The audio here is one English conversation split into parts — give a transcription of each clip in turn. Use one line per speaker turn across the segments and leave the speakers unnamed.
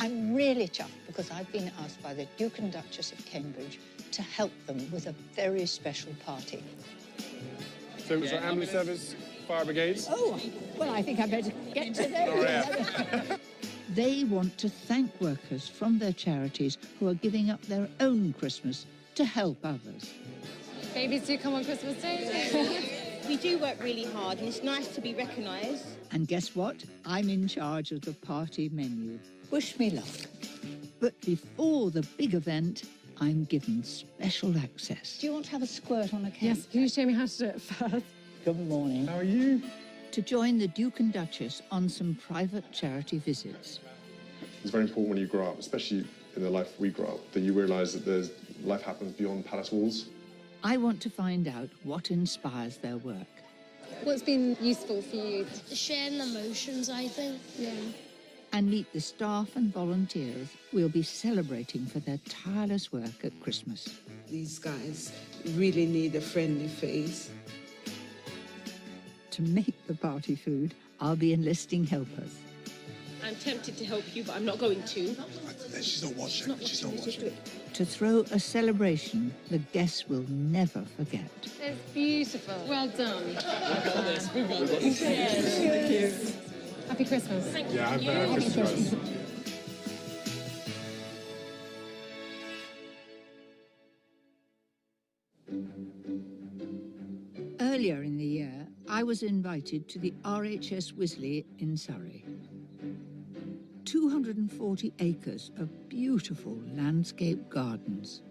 I'm really chuffed because I've been asked by the Duke and Duchess of Cambridge to help them with a very special party.
So it was like ambulance service, fire brigades?
Oh, well, I think I better get to those.
Oh, yeah.
They want to thank workers from their charities who are giving up their own Christmas to help others.
Babies do come on Christmas Day.
We do work really hard and it's nice to be recognised.
And guess what? I'm in charge of the party menu.
Wish me luck.
But before the big event, I'm given special access.
Do you want to have a squirt on a cake?
Yes, can you show me how to do it first?
Good morning.
How are you?
To join the Duke and Duchess on some private charity visits.
It's very important when you grow up, especially in the life we grow up, that you realise that life happens beyond palace walls.
I want to find out what inspires their work.
What's been useful for you?
Sharing emotions, I think.
Yeah.
And meet the staff and volunteers we'll be celebrating for their tireless work at Christmas.
These guys really need a friendly face.
To make the party food, I'll be enlisting helpers.
I'm tempted to help you, but I'm not going to.
She's not watching. She's not watching.
To throw a celebration the guests will never forget.
It's beautiful. Well done.
We've got this.
Cheers. Happy Christmas.
Yeah, I'm very Christmas.
Earlier in the year, I was invited to the RHS Wisley in Surrey. 240 acres of beautiful landscape gardens.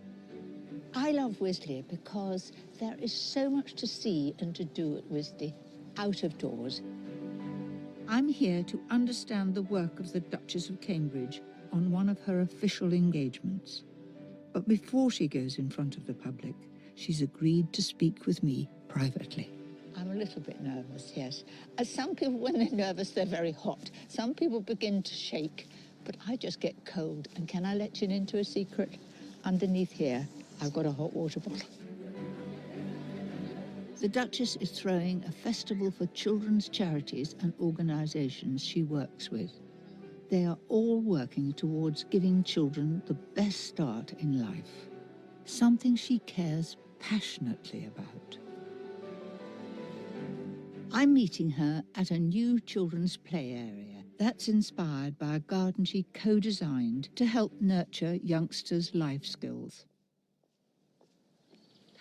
I love Wisley because there is so much to see and to do at Wisley, out of doors.
I'm here to understand the work of the Duchess of Cambridge on one of her official engagements. But before she goes in front of the public, she's agreed to speak with me privately.
I'm a little bit nervous, yes. As some people, when they're nervous, they're very hot. Some people begin to shake, but I just get cold. And can I let you into a secret? Underneath here, I've got a hot water bottle.
The Duchess is throwing a festival for children's charities and organisations she works with. They are all working towards giving children the best start in life, something she cares passionately about. I'm meeting her at a new children's play area that's inspired by a garden she co-designed to help nurture youngsters' life skills.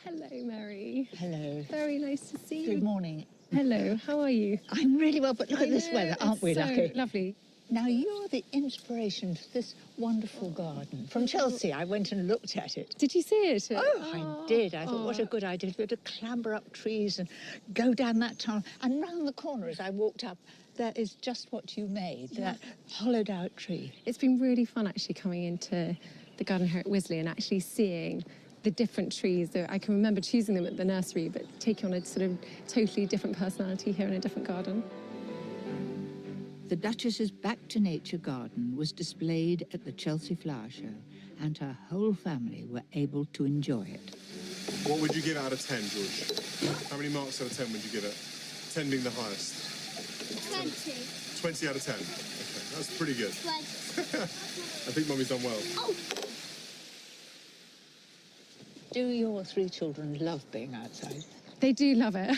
Hello, Mary.
Hello.
Very nice to see you.
Good morning.
Hello, how are you?
I'm really well, but look at this weather, aren't we
so
lucky?
Lovely.
Now, you're the inspiration for this wonderful garden. From Chelsea, I went and looked at it.
Did you see it?
Oh, I did. I thought, what a good idea to be able to clamber up trees and go down that tunnel. And round the corner as I walked up, there is just what you made, that hollowed out tree.
It's been really fun actually coming into the garden here at Wisley and actually seeing the different trees. I can remember choosing them at the nursery, but taking on a sort of totally different personality here in a different garden.
The Duchess's Back to Nature garden was displayed at the Chelsea Flower Show, and her whole family were able to enjoy it.
What would you give out of 10, George? How many marks out of 10 would you give it? 10 being the highest.
20.
20 out of 10. Okay, that's pretty good.
20.
I think Mummy's done well.
Oh.
Do your three children love being outside?
They do love it.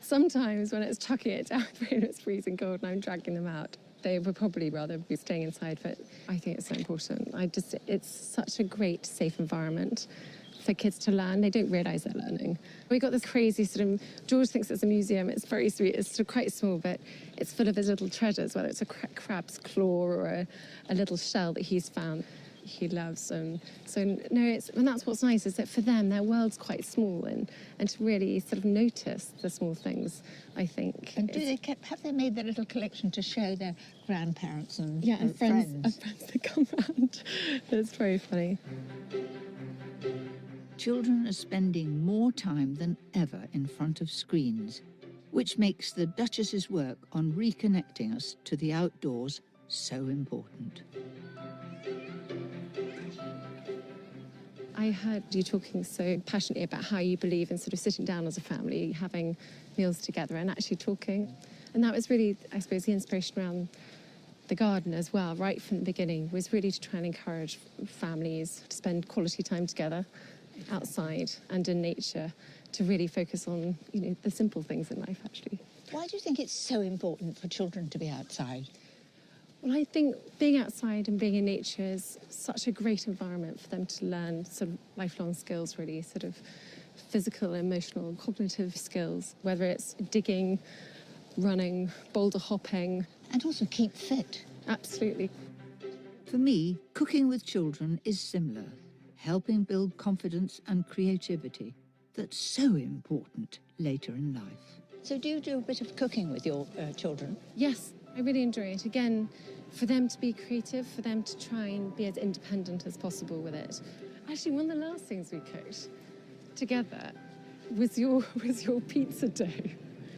Sometimes when it's chucking it down and it's freezing cold and I'm dragging them out, they would probably rather be staying inside, but I think it's so important. It's such a great, safe environment for kids to learn. They don't realise they're learning. We got this crazy sort of, George thinks it's a museum, it's very sweet, it's sort of quite small, but it's full of his little treasures, whether it's a crab's claw or a little shell that he's found. He loves and and that's what's nice is that for them their world's quite small and to really sort of notice the small things, I think.
And have they made their little collection to show their grandparents and
friends that come round? It's very funny.
Children are spending more time than ever in front of screens, which makes the Duchess's work on reconnecting us to the outdoors so important.
I heard you talking so passionately about how you believe in sort of sitting down as a family, having meals together and actually talking. And that was really, I suppose, the inspiration around the garden as well, right from the beginning, was really to try and encourage families to spend quality time together outside and in nature, to really focus on, the simple things in life, actually.
Why do you think it's so important for children to be outside?
Well, I think being outside and being in nature is such a great environment for them to learn sort of lifelong skills, really, sort of physical, emotional, cognitive skills, whether it's digging, running, boulder hopping.
And also keep fit.
Absolutely.
For me, cooking with children is similar, helping build confidence and creativity. That's so important later in life.
So do you do a bit of cooking with your children?
Yes, I really enjoy it. Again, for them to be creative, for them to try and be as independent as possible with it. Actually, one of the last things we cooked together was your pizza dough.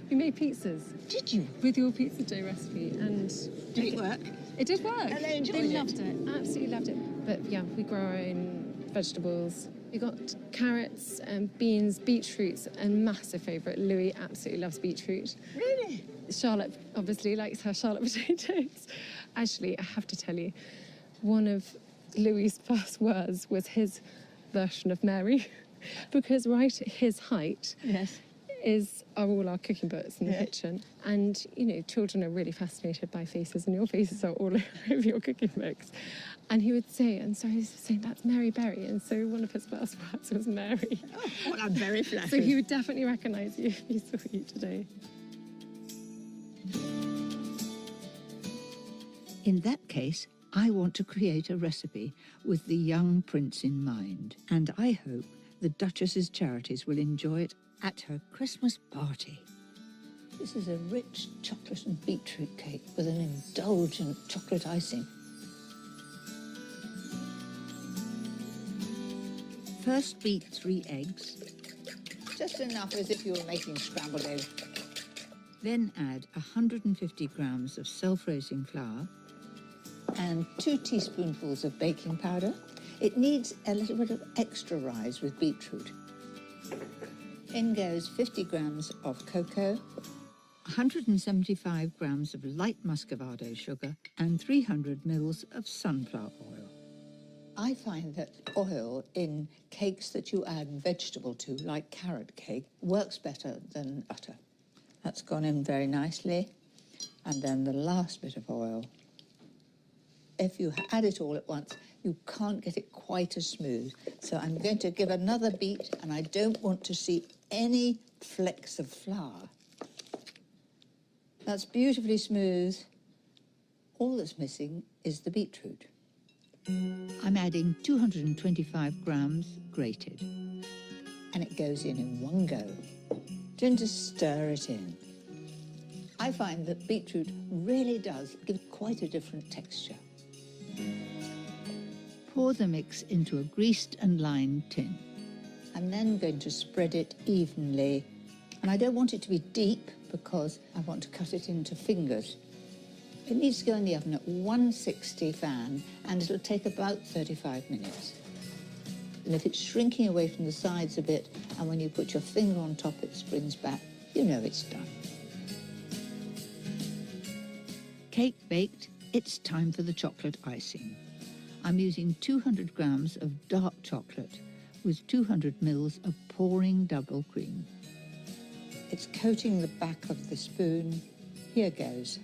We made pizzas.
Did you?
With your pizza dough recipe, and
Did it work?
it did work.
And they enjoyed
They
it?
loved it. Absolutely loved it. But yeah, we grow our own vegetables. We got carrots and beans, beetroots, and massive favourite. Louis absolutely loves beetroot.
Really?
Charlotte obviously likes her Charlotte potatoes. Actually, I have to tell you, one of Louis's first words was his version of Mary, because right at his height
Yes.
are all our cooking books in the kitchen. And, children are really fascinated by faces, and your faces are all over your cooking books. And he would say, and so he was saying, that's Mary Berry. And so one of his first words was Mary.
Oh, well, I'm very flattered.
So he would definitely recognise you if he saw you today.
In that case, I want to create a recipe with the young prince in mind, and I hope the Duchess's Charities will enjoy it at her Christmas party.
This is a rich chocolate and beetroot cake with an indulgent chocolate icing.
First beat 3 eggs,
Just enough as if you were making scrambled eggs.
then add 150 grams of self-raising flour,
And 2 teaspoonfuls of baking powder. It needs a little bit of extra rise with beetroot. In goes 50 grams of cocoa,
175 grams of light muscovado sugar, and 300 mils of sunflower oil.
I find that oil in cakes that you add vegetable to, like carrot cake, works better than butter. That's gone in very nicely. And then the last bit of oil. If you add it all at once, you can't get it quite as smooth. So I'm going to give another beat, and I don't want to see any flecks of flour. That's beautifully smooth. All that's missing is the beetroot.
I'm adding 225 grams grated.
And it goes in one go. Then just stir it in. I find that beetroot really does give quite a different texture.
Pour the mix into a greased and lined tin.
I'm then going to spread it evenly. And I don't want it to be deep because I want to cut it into fingers. It needs to go in the oven at 160 fan, and it'll take about 35 minutes. And if it's shrinking away from the sides a bit, and when you put your finger on top it springs back, you know it's done.
Cake baked, it's time for the chocolate icing. I'm using 200 grams of dark chocolate with 200 mils of pouring double cream.
It's coating the back of the spoon. Here goes.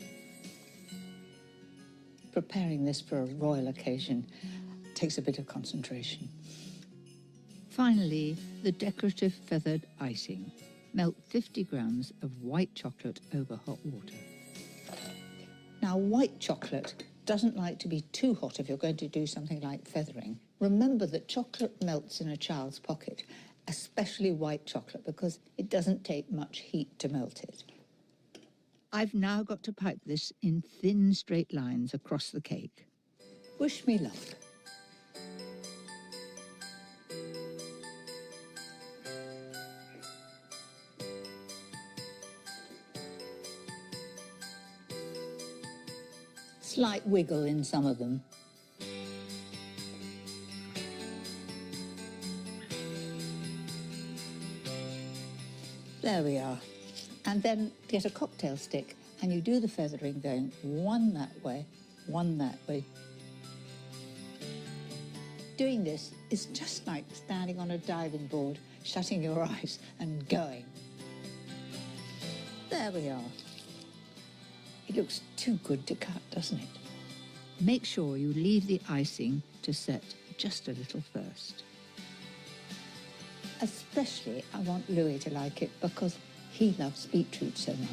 Preparing this for a royal occasion takes a bit of concentration.
Finally, the decorative feathered icing. Melt 50 grams of white chocolate over hot water.
Now, white chocolate doesn't like to be too hot if you're going to do something like feathering. Remember that chocolate melts in a child's pocket, especially white chocolate, because it doesn't take much heat to melt it.
I've now got to pipe this in thin straight lines across the cake.
Wish me luck. Slight wiggle in some of them. There we are. And then get a cocktail stick and you do the feathering going one that way one that way. Doing this is just like standing on a diving board, shutting your eyes and going. There we are. It looks too good to cut, doesn't it?
Make sure you leave the icing to set just a little first.
Especially, I want Louis to like it because he loves beetroot so much.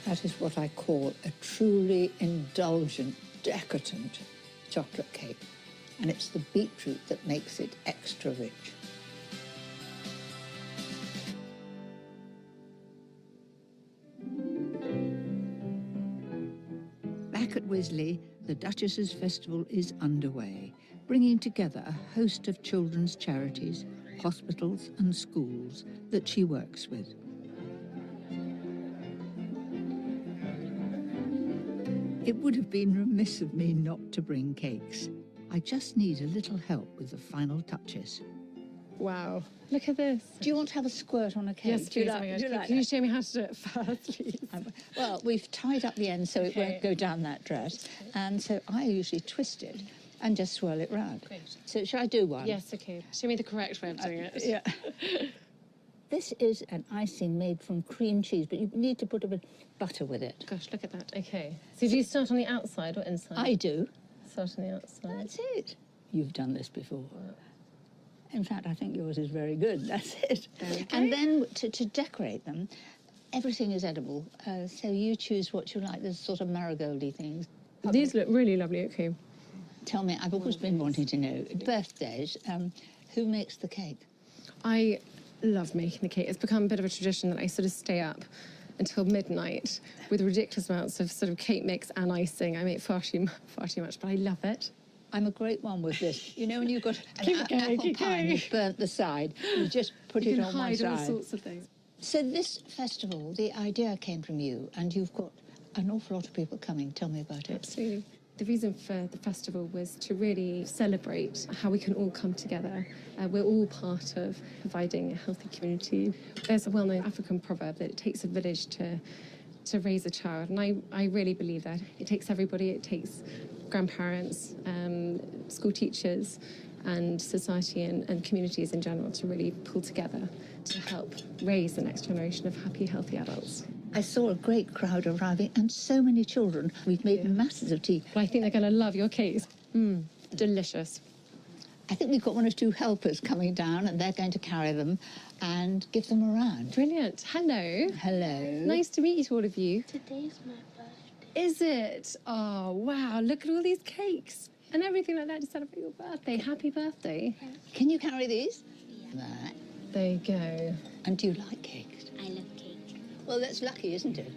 That is what I call a truly indulgent, decadent chocolate cake. And it's the beetroot that makes it extra rich.
Back at Wisley, the Duchess's Festival is underway, bringing together a host of children's charities, hospitals and schools that she works with. It would have been remiss of me not to bring cakes. I just need a little help with the final touches.
Wow, look at this.
Do you want to have a squirt on a cake?
Yes,
Do you
please.
like-
Oh my
do you
gosh.
like
Can you
that?
show me how to do it first, please?
Well, we've tied up the end so it
Okay.
won't go down that dress. And so I usually twist it and just swirl it round.
Great.
So shall I do one?
Yes, okay. Show me the correct way of doing it.
Yeah. This is an icing made from cream cheese, but you need to put a bit of butter with it.
Gosh, look at that. Okay. So do you start on the outside or inside?
I do.
Start on the outside.
That's it. You've done this before. In fact, I think yours is very good. That's it.
Okay.
And then to decorate them, everything is edible. So you choose what you like. There's sort of marigoldy things.
These look really lovely. Okay.
Tell me, I've always been wanting to know, birthdays, who makes the cake?
I love making the cake. It's become a bit of a tradition that I sort of stay up until midnight with ridiculous amounts of sort of cake mix and icing. I make far too much, but I love it.
I'm a great one with this. You know when you've got an
Keep going,
apple
keep
pie and
going.
you've burnt the side, you just put
You
it
can
on one
hide all
side.
sorts of things.
So this festival, the idea came from you, and you've got an awful lot of people coming. Tell me about it.
Absolutely. The reason for the festival was to really celebrate how we can all come together. We're all part of providing a healthy community. There's a well-known African proverb that it takes a village to raise a child, and I really believe that. It takes everybody. It takes grandparents, school teachers, and society and communities in general to really pull together to help raise the next generation of happy, healthy adults.
I saw a great crowd arriving and so many children. We've made masses of tea.
Well, I think they're going to love your cakes. Delicious.
I think we've got one or two helpers coming down and they're going to carry them and give them around.
Brilliant. Hello.
Hello.
Nice to meet all of you.
Today's my birthday.
Is it? Oh, wow. Look at all these cakes and everything like that to celebrate your birthday. Happy birthday.
Can you carry these? Right.
There you go.
And do you like cakes?
I love cake.
Well, that's lucky, isn't it?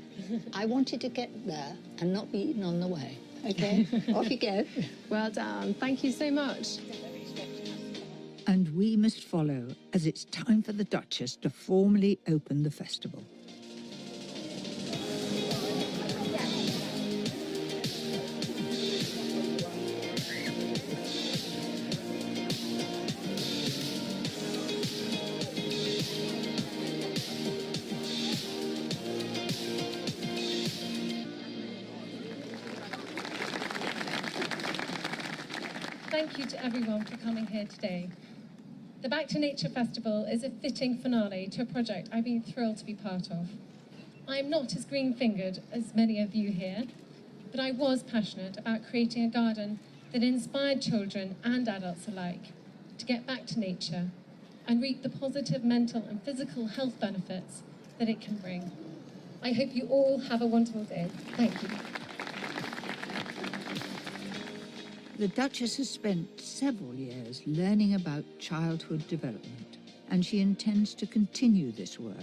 I wanted to get there and not be eaten on the way. Okay? Off you go.
Well done. Thank you so much.
And we must follow, as it's time for the Duchess to formally open the festival.
Thank you to everyone for coming here today. The Back to Nature Festival is a fitting finale to a project I've been thrilled to be part of. I'm not as green-fingered as many of you here, but I was passionate about creating a garden that inspired children and adults alike to get back to nature and reap the positive mental and physical health benefits that it can bring. I hope you all have a wonderful day. Thank you.
The Duchess has spent several years learning about childhood development, and she intends to continue this work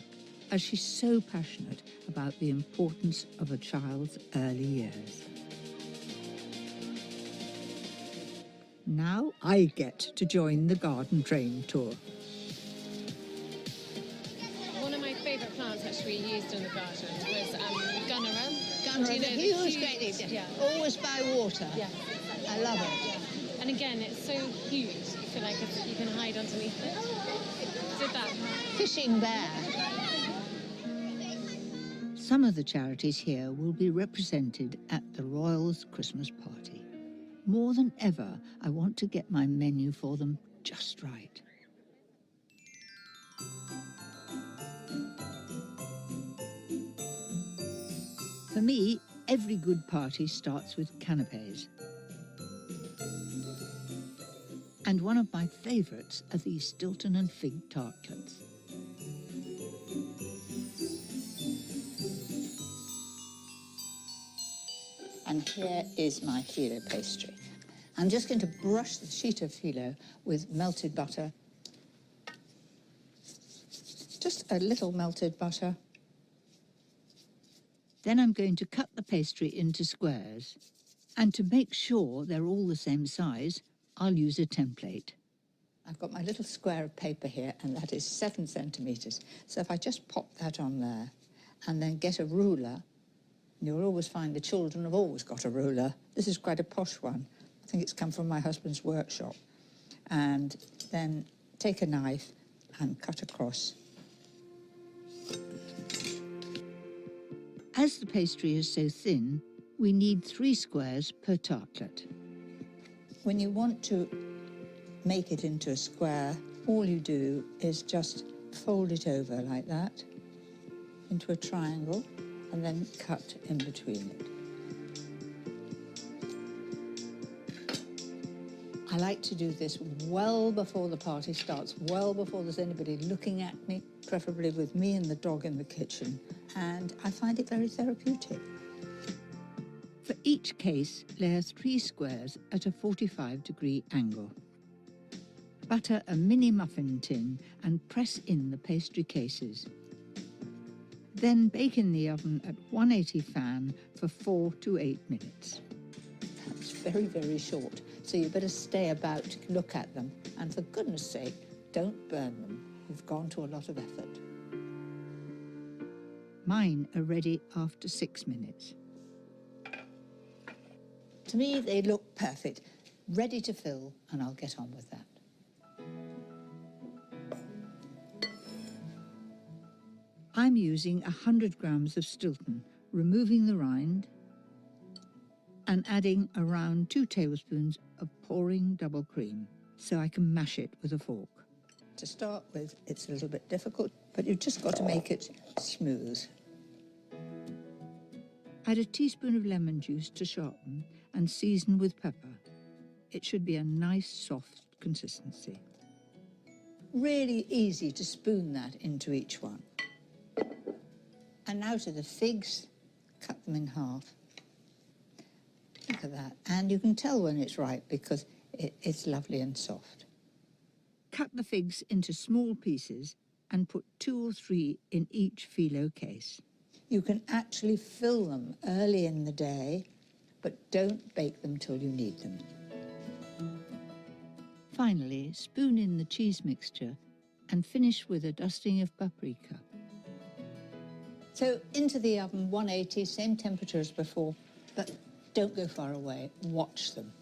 as she's so passionate about the importance of a child's early years. Now I get to join the garden train tour.
One of my favourite plants actually used in the garden was Gunnera.
Gunner,
You know, the
huge,
huge-
great,
yeah.
always by water.
Yeah.
I love it.
And again, it's so huge, you feel like you can hide underneath it. Did that.
Fishing bear.
Some of the charities here will be represented at the Royals' Christmas party. More than ever, I want to get my menu for them just right. For me, every good party starts with canapes. And one of my favourites are these Stilton and fig tartlets.
And here is my phyllo pastry. I'm just going to brush the sheet of phyllo with melted butter. Just a little melted butter.
Then I'm going to cut the pastry into squares. And to make sure they're all the same size, I'll use a template.
I've got my little square of paper here, and that is 7 centimetres. So if I just pop that on there and then get a ruler, you'll always find the children have always got a ruler. This is quite a posh one. I think it's come from my husband's workshop. And then take a knife and cut across.
As the pastry is so thin, we need 3 squares per tartlet.
When you want to make it into a square, all you do is just fold it over like that into a triangle and then cut in between it. I like to do this well before the party starts, well before there's anybody looking at me, preferably with me and the dog in the kitchen, and I find it very therapeutic.
For each case, layer 3 squares at a 45-degree angle. Butter a mini muffin tin and press in the pastry cases. Then bake in the oven at 180 fan for 4 to 8 minutes.
That's very, very short, so you better stay about to look at them, and for goodness sake, don't burn them. You've gone to a lot of effort.
Mine are ready after 6 minutes.
To me, they look perfect, ready to fill, and I'll get on with that.
I'm using 100 grams of Stilton, removing the rind and adding around 2 tablespoons of pouring double cream so I can mash it with a fork.
To start with, it's a little bit difficult, but you've just got to make it smooth.
Add a teaspoon of lemon juice to sharpen and season with pepper. It should be a nice, soft consistency.
Really easy to spoon that into each one. And now to the figs, cut them in half. Look at that. And you can tell when it's right because it's lovely and soft.
Cut the figs into small pieces and put 2 or 3 in each phyllo case.
You can actually fill them early in the day, but don't bake them till you need them.
Finally, spoon in the cheese mixture and finish with a dusting of paprika.
So into the oven, 180, same temperature as before, but don't go far away, watch them.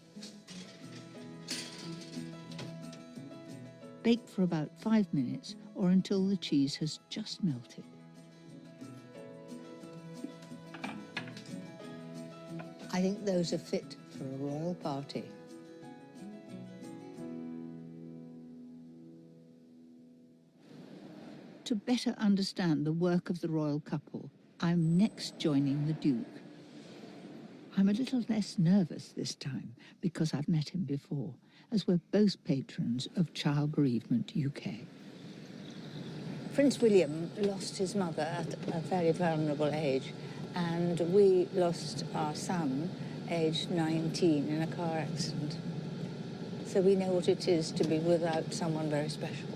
Bake for about 5 minutes or until the cheese has just melted.
I think those are fit for a royal party.
To better understand the work of the royal couple, I'm next joining the Duke. I'm a little less nervous this time because I've met him before, as we're both patrons of Child Bereavement UK.
Prince William lost his mother at a very vulnerable age, and we lost our son, aged 19, in a car accident. So we know what it is to be without someone very special.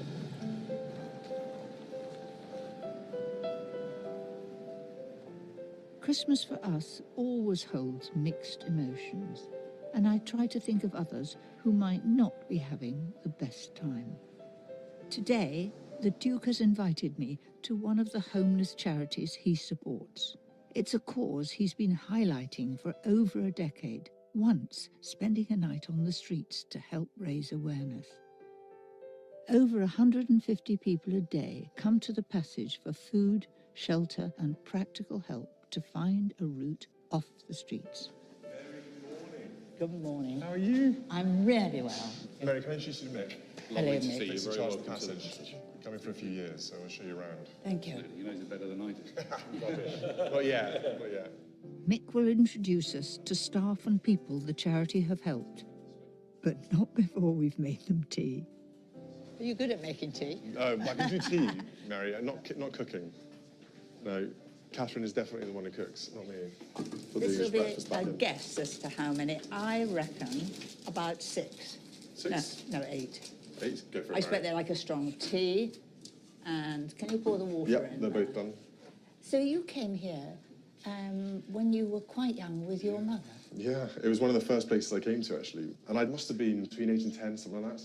Christmas for us always holds mixed emotions, and I try to think of others who might not be having the best time. Today, the Duke has invited me to one of the homeless charities he supports. It's a cause he's been highlighting for over a decade, once spending a night on the streets to help raise awareness. Over 150 people a day come to the passage for food, shelter and practical help to find a route off the streets.
Good morning.
How are you?
I'm really well.
Mary, can I introduce you to Mick?
Hello,
This
Mick.
is Charles the Passage. Coming for a few years, so I'll show you around.
Thank you.
He knows it better than I do.
Not yet, not yet.
Mick will introduce us to staff and people the charity have helped, but not before we've made them tea.
Are you good at making tea?
I can do tea, Mary, not cooking. No, Catherine is definitely the one who cooks, not me. For
This
the
will be
breakfast
a
button.
guess as to how many. I reckon about 6.
6?
No, 8.
8? Go for it,
I expect
Mary.
they like a strong tea. And can you pour the water in?
Yep, they're both done.
So you came here when you were quite young with your mother.
Yeah, it was one of the first places I came to, actually. And I must have been between 8 and 10, something like that.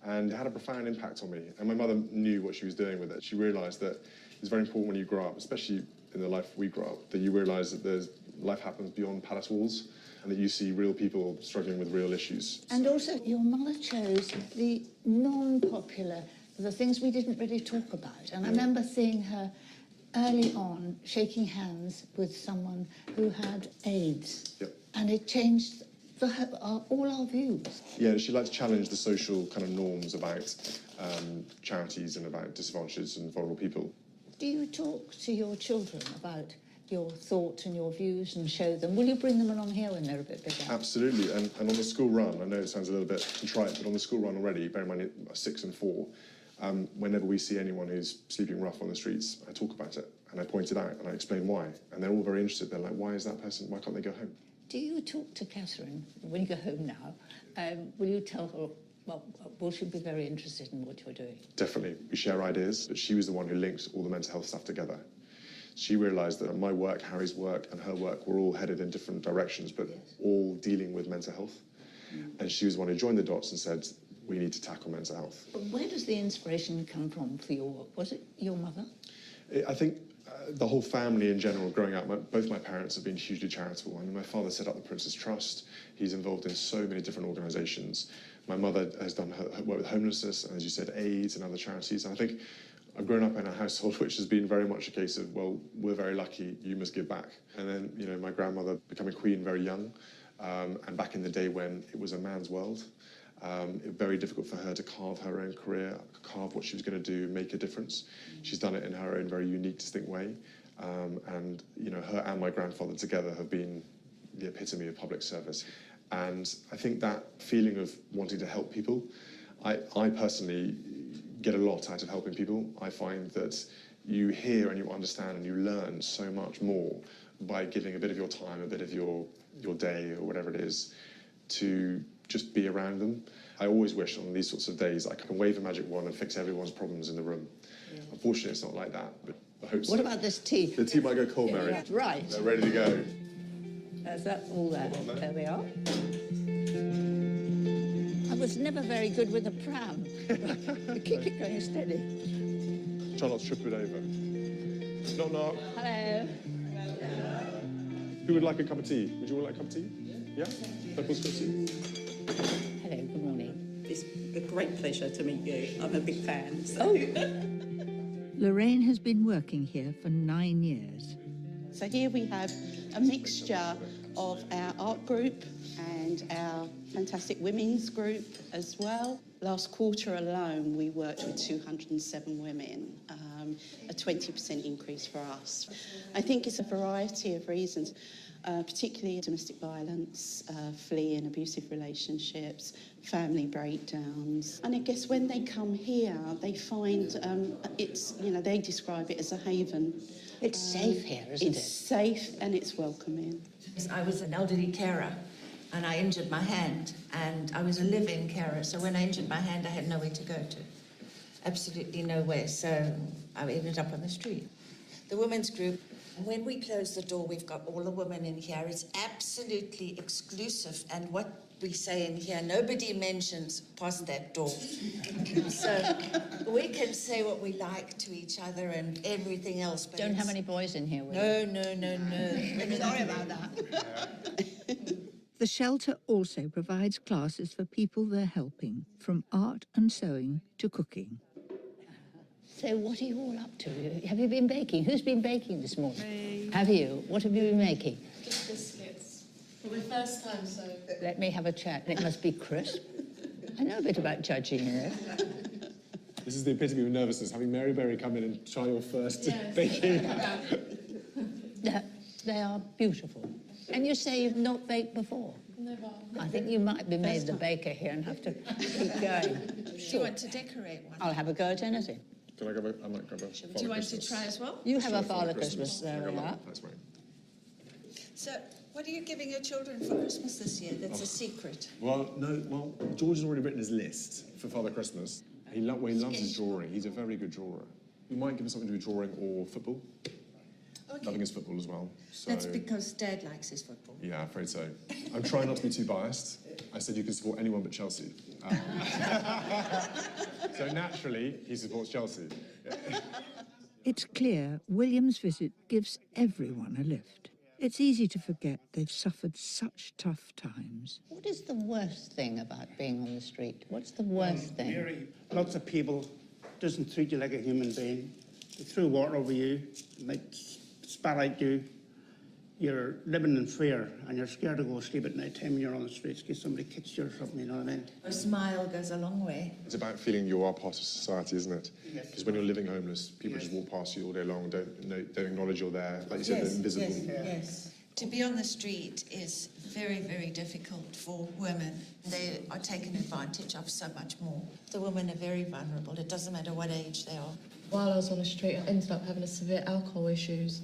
And it had a profound impact on me. And my mother knew what she was doing with it. She realised that it's very important when you grow up, especially in the life we grow up, that you realise that life happens beyond palace walls and that you see real people struggling with real issues.
And also, your mother chose the non-popular, the things we didn't really talk about. And I remember seeing her early on shaking hands with someone who had AIDS.
Yep.
And it changed all our views.
Yeah, she liked to challenge the social kind of norms about charities and about disadvantaged and vulnerable people.
Do you talk to your children about your thoughts and your views and show them? Will you bring them along here when they're a bit bigger?
Absolutely, and on the school run, I know it sounds a little bit contrite, but on the school run already, bear in mind 6 and 4, whenever we see anyone who's sleeping rough on the streets, I talk about it, and I point it out, and I explain why. And they're all very interested. They're like, why is that person, why can't they go home?
Do you talk to Catherine when you go home now? Will you tell her, well, will she be very interested in what you're doing?
Definitely, we share ideas, but she was the one who linked all the mental health stuff together. She realised that my work, Harry's work, and her work were all headed in different directions, but all dealing with mental health. And she was the one who joined the dots and said, we need to tackle mental health.
But where does the inspiration come from for your work? Was it your mother?
I think the whole family in general, growing up, both my parents have been hugely charitable. I mean, my father set up the Prince's Trust. He's involved in so many different organisations. My mother has done her work with homelessness, and as you said, AIDS and other charities. And I think I've grown up in a household which has been very much a case of, well, we're very lucky, you must give back. And then, you know, my grandmother becoming queen very young, and back in the day when it was a man's world. Very difficult for her to carve her own career, carve what she was going to do, make a difference. She's done it in her own very unique, distinct way. And, you know, her and my grandfather together have been the epitome of public service. And I think that feeling of wanting to help people, I personally get a lot out of helping people. I find that you hear and you understand and you learn so much more by giving a bit of your time, a bit of your day or whatever it is, to just be around them. I always wish on these sorts of days I can wave a magic wand and fix everyone's problems in the room. Yeah. Unfortunately, it's not like that, but I hope so.
What about this tea?
The tea might go cold, Mary.
Yeah, right.
They're ready to go.
There's that all there. There we are. I was never very good with a pram. Keep it going steady.
Try not to trip it over. Knock, knock.
Hello.
Who would like a cup of tea? Would you all like a cup of tea? Yeah? Purple's got tea?
Hello, good morning.
It's a great pleasure to meet you. I'm a big fan. So.
Lorraine has been working here for 9 years.
So here we have a mixture of our art group and our fantastic women's group as well. Last quarter alone, we worked with 207 women, a 20% increase for us. I think it's a variety of reasons, particularly domestic violence, fleeing abusive relationships, family breakdowns. And I guess when they come here, they find they describe it as a haven.
It's safe here, isn't it?
It's safe and it's welcoming.
I was an elderly carer and I injured my hand, and I was a live-in carer, so when I injured my hand I had nowhere to go to. Absolutely nowhere, so I ended up on the street. The women's group, when we close the door, we've got all the women in here. It's absolutely exclusive, and what we say in here, nobody mentions past that door. So we can say what we like to each other and everything else. But
Don't have any boys in here with
you? No.
Sorry about that.
The shelter also provides classes for people they're helping, from art and sewing to cooking.
So what are you all up to? Have you been baking? Who's been baking this morning? Me. Have you? What have you been making?
Just biscuits. For my first time, so...
Let me have a chat. It must be crisp. I know a bit about judging, you know.
This is the epitome of nervousness, having Mary Berry come in and try your first baking.
They are beautiful. And you say you've not baked before?
Never.
I think you might be made the baker here and have to keep going.
Do you want to decorate one?
I'll have a go at anything.
Can I go? I might go.
Do you want to try as well?
You have a Father Christmas. There we are.
That's right.
So, what are you giving your children for Christmas this year? That's a secret.
Well, no. Well, George has already written his list for Father Christmas. He loves his drawing. He's a very good drawer. You might give him something to do drawing or football.
Okay.
Loving his football as well. So,
that's because Dad likes his football.
Yeah, I'm afraid so. I'm trying not to be too biased. I said you can support anyone but Chelsea. So naturally, he supports Chelsea.
It's clear William's visit gives everyone a lift. It's easy to forget they've suffered such tough times.
What is the worst thing about being on the street? What's the worst thing?
Mary, lots of people doesn't treat you like a human being. They throw water over you, might spat at you. You're living in fear and you're scared to go to sleep at night time when you're on the streets in case somebody kicks you or something, you know what I mean?
A smile goes a long way.
It's about feeling you are part of society, isn't it? Because when you're living homeless, people just walk past you all day long, don't acknowledge you're there. Like you said, they're invisible.
Yes. To be on the street is very, very difficult for women. They are taken advantage of so much more. The women are very vulnerable. It doesn't matter what age they are.
While I was on the street, I ended up having a severe alcohol issues.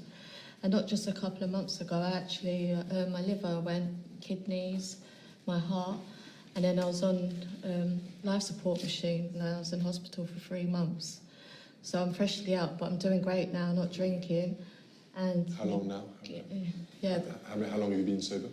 And not just a couple of months ago, actually, my liver went, kidneys, my heart, and then I was on life support machine, and I was in hospital for 3 months. So I'm freshly out, but I'm doing great now, not drinking. And
How long now?
Yeah.
How long have you been sober?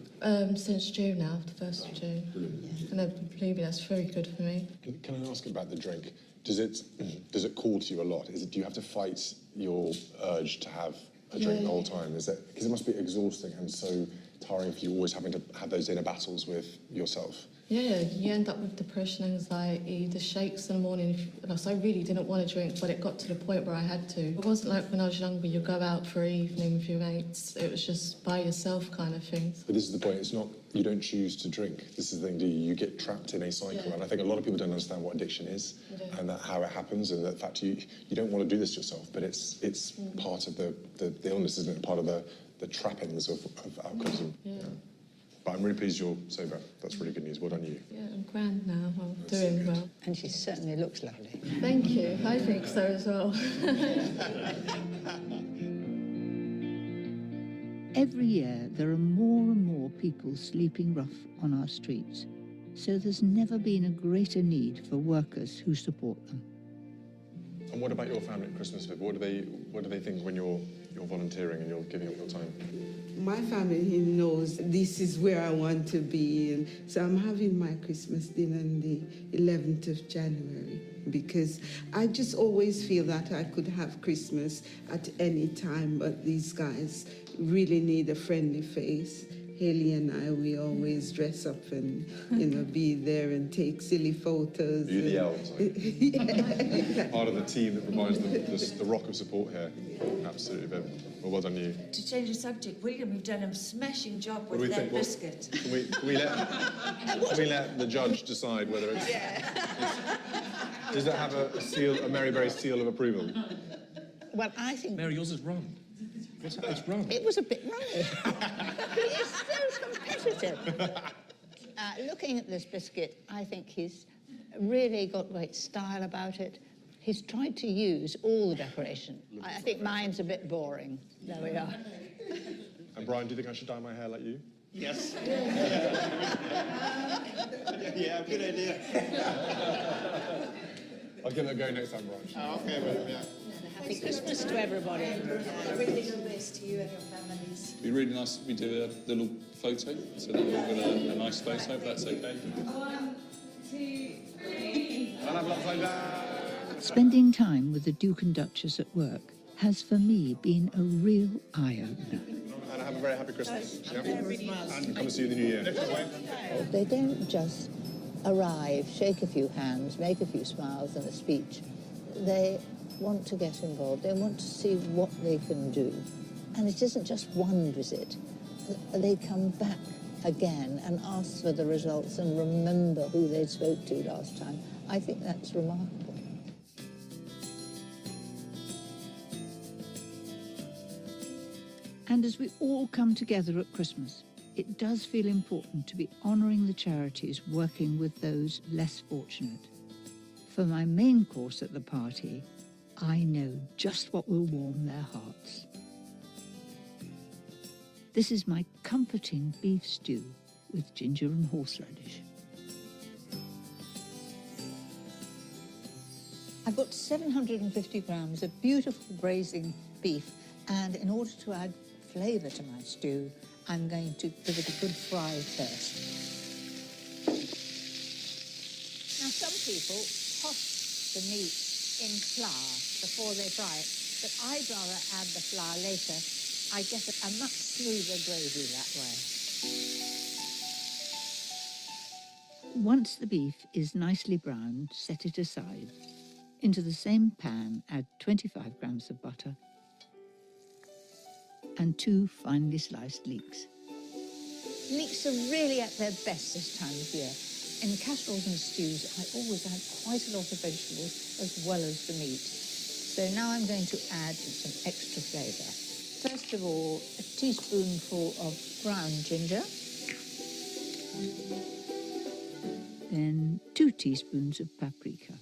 Since June now, the 1st of June.
Brilliant.
And I believe that's very good for me.
Can I ask about the drink? Does it call to you a lot? Do you have to fight your urge to have a drink the whole time? Because it must be exhausting and so tiring for you, always having to have those inner battles with yourself.
Yeah, you end up with depression, anxiety, the shakes in the morning. So I really didn't want to drink, but it got to the point where I had to. It wasn't like when I was younger, you go out for an evening with your mates. It was just by yourself kind of thing.
But this is the point, it's not, you don't choose to drink. This is the thing, do you? You get trapped in a cycle.
Yeah.
And I think a lot of people don't understand what addiction is and how it happens, and the fact you don't want to do this yourself, but it's part of the illness, isn't it? Part of the trappings of alcoholism.
Yeah.
But
I'm really pleased you're sober. That's really good news. Well done, you.
Yeah, I'm grand now. I'm doing well.
And she certainly looks lovely.
Thank you. I think so as well.
Every year, there are more and more people sleeping rough on our streets. So there's never been a greater need for workers who support them.
And what about your family at Christmas, Viv? What do they think when you're volunteering and you're giving up your time?
My family knows this is where I want to be, and so I'm having my Christmas dinner on the 11th of January because I just always feel that I could have Christmas at any time, but these guys really need a friendly face. Haley and I, we always dress up and, be there and take silly photos.
You're the elves.
Yeah.
Part of the team that provides the rock of support here. Absolutely, Viv. Well done, you.
To change the subject, William, you've done a smashing job with that biscuit.
Can we let the judge decide whether it's... Does it have a Mary Berry seal of approval?
Well, I think...
Mary, yours is rum. It's rum.
It was a bit rummy. He is so competitive. Looking at this biscuit, I think he's really got great style about it. He's tried to use all the decoration. I think mine's a bit boring. There we are.
And Brian, do you think I should dye my hair like you?
Yes. Yeah, good idea.
I'll give it a go next time, Brian.
Oh, okay, well, yeah.
Happy Christmas to everybody.
Really the best to you and your families.
It'd be really nice if we do a little photo, so that we've all got a nice photo, if that's okay.
1, 2, 3.
Spending time with the Duke and Duchess at work has, for me, been a real eye-opener.
And have a very happy Christmas. Yeah? And come and see you in the new year.
They don't just arrive, shake a few hands, make a few smiles and a speech. They just want to get involved. They want to see what they can do. And it isn't just one visit. They come back again and ask for the results and remember who they spoke to last time. I think that's remarkable.
And as we all come together at Christmas, it does feel important to be honouring the charities working with those less fortunate. For my main course at the party, I know just what will warm their hearts. This is my comforting beef stew with ginger and horseradish.
I've got 750 grams of beautiful braising beef, and in order to add flavour to my stew, I'm going to give it a good fry first. Now, some people toss the meat in flour before they fry it, but I'd rather add the flour later. I get a much smoother gravy that way.
Once the beef is nicely browned, set it aside. Into the same pan, add 25 grams of butter and 2 finely sliced leeks.
Leeks are really at their best this time of year. In casseroles and stews, I always add quite a lot of vegetables as well as the meat. So now I'm going to add some extra flavour. First of all, a teaspoonful of ground ginger.
Then 2 teaspoons of paprika.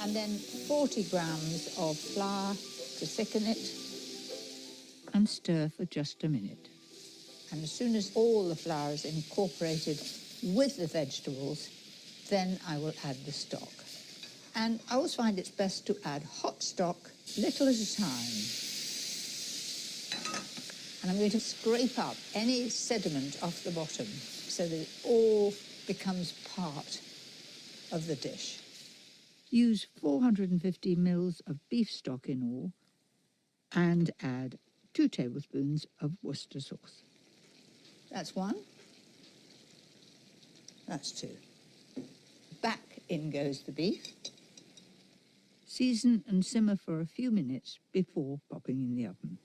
And then 40 grams of flour to thicken it.
And stir for just a minute.
And as soon as all the flour is incorporated with the vegetables, then I will add the stock. And I always find it's best to add hot stock, little at a time. And I'm going to scrape up any sediment off the bottom so that it all becomes part of the dish.
Use 450 ml of beef stock in all and add 2 tablespoons of Worcester sauce.
That's 1. That's 2. Back in goes the beef.
Season and simmer for a few minutes before popping in the oven.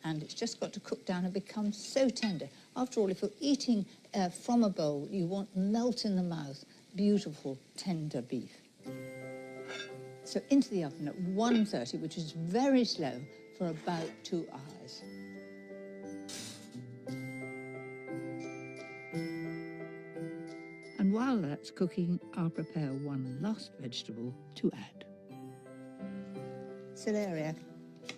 And it's just got to cook down and become so tender. After all, if you're eating from a bowl, you want melt in the mouth, beautiful, tender beef. So into the oven at 130, which is very slow, for about 2 hours.
And while that's cooking, I'll prepare one last vegetable to add.
Celeriac.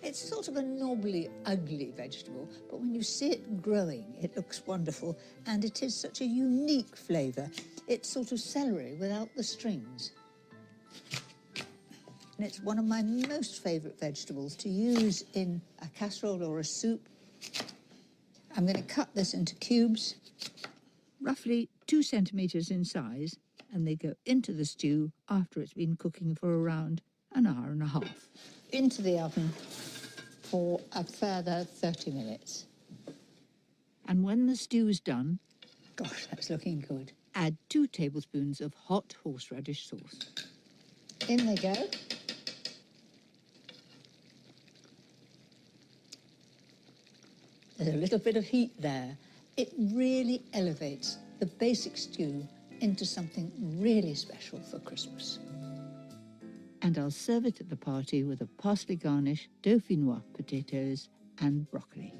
It's sort of a knobbly, ugly vegetable, but when you see it growing, it looks wonderful, and it is such a unique flavour. It's sort of celery without the strings. And it's one of my most favourite vegetables to use in a casserole or a soup. I'm going to cut this into cubes.
Roughly 2 centimetres in size, and they go into the stew after it's been cooking for around an hour and a half.
Into the oven for a further 30 minutes.
And when the stew's done,
gosh, that's looking good,
add 2 tablespoons of hot horseradish sauce.
In they go. There's a little bit of heat there. It really elevates the basic stew into something really special for Christmas.
And I'll serve it at the party with a parsley garnish, dauphinoise potatoes and broccoli.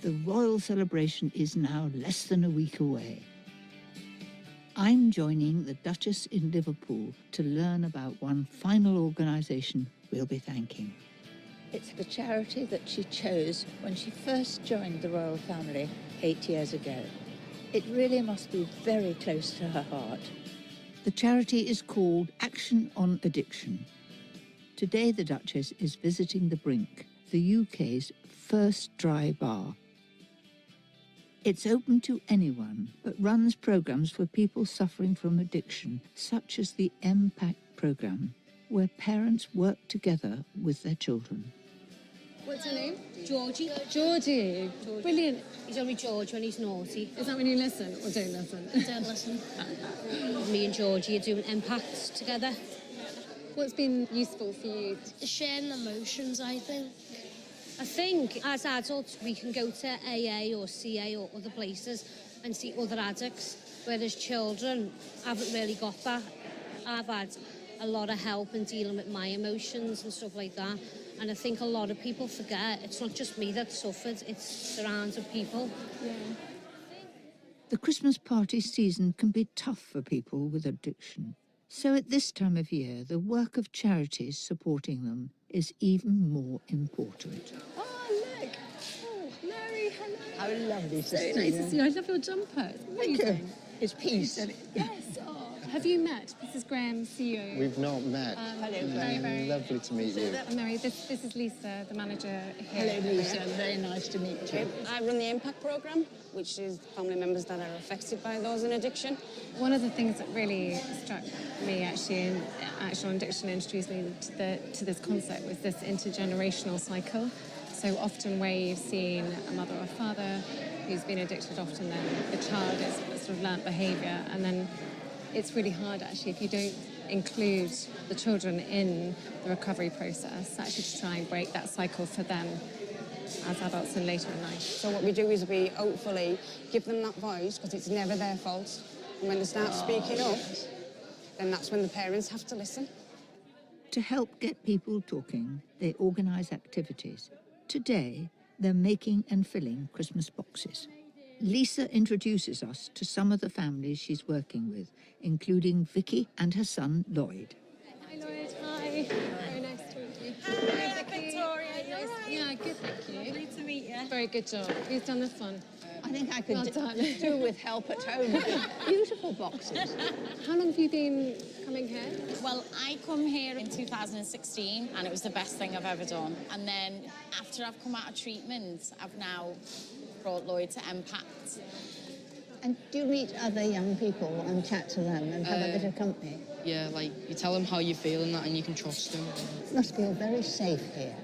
The royal celebration is now less than a week away. I'm joining the Duchess in Liverpool to learn about one final organisation we'll be thanking.
It's the charity that she chose when she first joined the royal family 8 years ago. It really must be very close to her heart.
The charity is called Action on Addiction. Today the Duchess is visiting The Brink, the UK's first dry bar. It's open to anyone, but runs programmes for people suffering from addiction, such as the MPACT programme, where parents work together with their children.
What's her name?
Georgie.
Georgie. Brilliant.
He's only George when he's naughty.
Is that when you listen or don't listen?
Don't listen. Me and Georgie are doing Impact together.
What's been useful for you?
Sharing emotions, I think. I think as adults we can go to AA or CA or other places and see other addicts, whereas children haven't really got that. I've had a lot of help in dealing with my emotions and stuff like that. And I think a lot of people forget it's not just me that suffered, it's surrounds of people.
Yeah.
The Christmas party season can be tough for people with addiction. So at this time of year, the work of charities supporting them is even more important.
Oh, look. Oh, Mary, hello.
How lovely to
So
see
nice
you.
to see you. I love your jumper. It's
Thank you.
amazing.
It's peace.
Yes. Oh. Have you met Mrs. Graham, CEO?
We've not met.
Hello,
very, very
Lovely to meet you.
Mary, this is Lisa, the manager here.
Hello, Lisa. Very nice to meet you.
I run the Impact programme, which is family members that are affected by those in addiction.
One of the things that really struck me actually in Action on Addiction introduced me to this concept was this intergenerational cycle. So often where you've seen a mother or father who's been addicted, often then the child is sort of learnt behaviour, and then it's really hard actually if you don't include the children in the recovery process, actually to try and break that cycle for them as adults and later in life.
So what we do is we hopefully give them that voice, because it's never their fault. And when they start speaking up, then that's when the parents have to listen.
To help get people talking, they organise activities. Today, they're making and filling Christmas boxes. Lisa introduces us to some of the families she's working with, including Vicky and her son, Lloyd.
Hi, Lloyd. Hi. Very nice to meet you.
Hi, Victoria.
Nice. Yeah, good, thank you.
Lovely to meet you.
Very good job. Who's done this one?
I think I could
Well done.
do with help at home. Beautiful boxes.
How long have you been coming here?
Well, I come here in 2016 and it was the best thing I've ever done. And then after I've come out of treatment, I've now brought Lloyd to Impact.
And do you meet other young people and chat to them and have a bit of company?
Yeah, like you tell them how you feel and that, and you can trust them.
You must feel very safe here.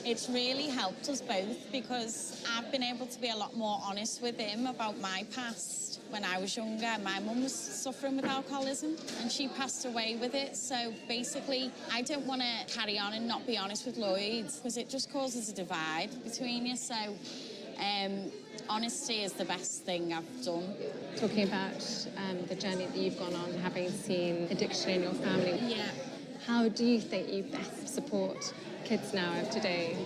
It's really helped us both because I've been able to be a lot more honest with him about my past. When I was younger, my mum was suffering with alcoholism and she passed away with it. So basically, I don't want to carry on and not be honest with Lloyd because it just causes a divide between you. So honesty is the best thing I've done.
Talking about the journey that you've gone on, having seen addiction in your family.
Yeah.
How do you think you best support kids now of today?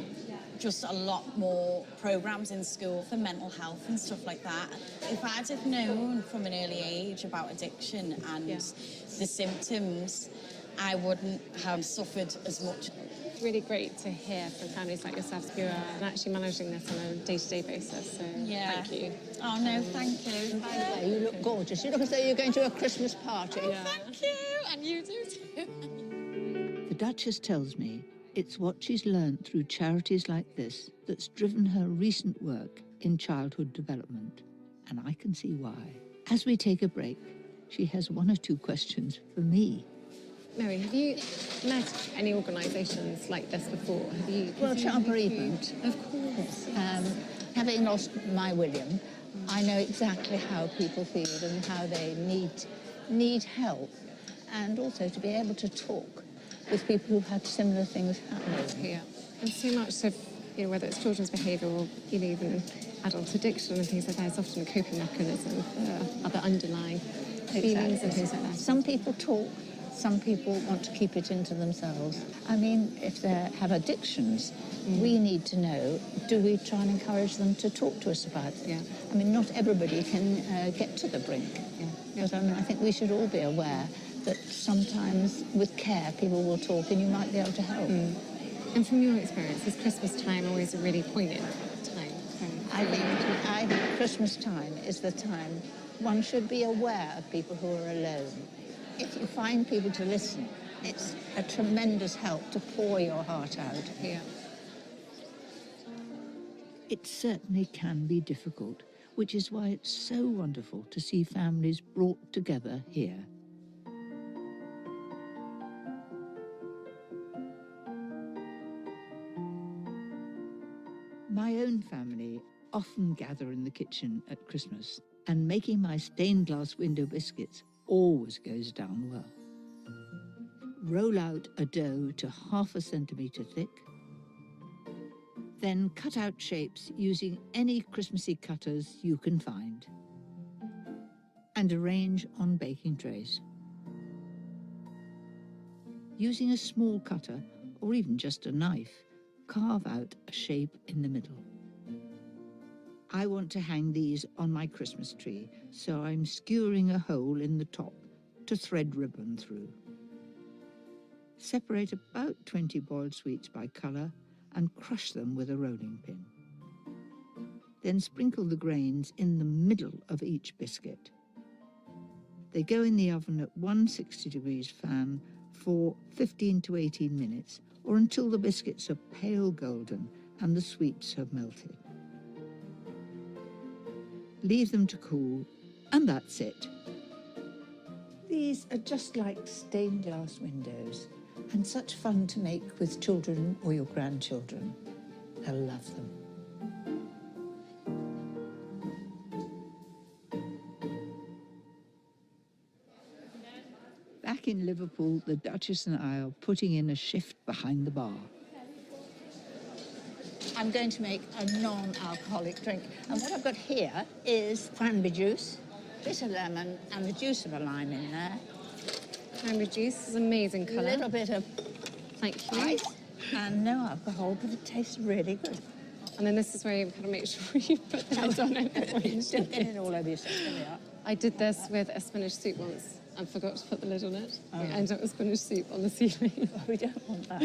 Just a lot more programmes in school for mental health and stuff like that. If I'd have known from an early age about addiction and the symptoms, I wouldn't have suffered as much.
It's really great to hear from families like yourselves who are actually managing this on a day-to-day basis, so thank you.
Oh no, thank you.
By the way, you look gorgeous. You look as though you're going to a Christmas party.
Oh, thank you, and you do too.
The Duchess tells me it's what she's learned through charities like this that's driven her recent work in childhood development, and I can see why. As we take a break, she has one or two questions for me.
Mary, have you met any organisations like this before? Have you?
Well, child bereavement.
Of course.
Having lost my William, I know exactly how people feel and how they need help, and also to be able to talk with people who've had similar things happening.
Yeah, and so much of, whether it's children's behaviour or, even adult addiction and things like that, it's often a coping mechanism for other underlying feelings and things like that.
Some people talk, some people want to keep it into themselves. I mean, if they have addictions, we need to know, do we try and encourage them to talk to us about it?
Yeah.
I mean, not everybody can get to the brink.
Yeah.
But I think we should all be aware that sometimes with care people will talk and you might be able to help.
And from your experience, is Christmas time always a really poignant time?
I think Christmas time is the time one should be aware of people who are alone. If you find people to listen, it's a tremendous help to pour your heart out.
Yeah.
It certainly can be difficult, which is why it's so wonderful to see families brought together here. My own family often gather in the kitchen at Christmas, and making my stained glass window biscuits always goes down well. Roll out a dough to ½ centimetre thick, then cut out shapes using any Christmassy cutters you can find, and arrange on baking trays. Using a small cutter, or even just a knife, carve out a shape in the middle. I want to hang these on my Christmas tree, so I'm skewering a hole in the top to thread ribbon through. Separate about 20 boiled sweets by colour and crush them with a rolling pin. Then sprinkle the grains in the middle of each biscuit. They go in the oven at 160 degrees fan for 15 to 18 minutes, or until the biscuits are pale golden and the sweets have melted. Leave them to cool, and that's it. These are just like stained glass windows, and such fun to make with children or your grandchildren. They'll love them. Back in Liverpool, the Duchess and I are putting in a shift behind the bar. I'm going to make a non-alcoholic drink. And what I've got here is cranberry juice, bit of lemon, and the juice of a lime in there.
Cranberry juice is amazing colour.
A little bit of
Thank you.
ice, and no alcohol, but it tastes really good.
And then this is where you've got to make sure you put the lid on it.
Don't get it all over yourself. There we are.
I did this with a spinach soup once and forgot to put the lid on it.
Oh.
We ended up with spinach soup on the ceiling.
Oh, we don't want that.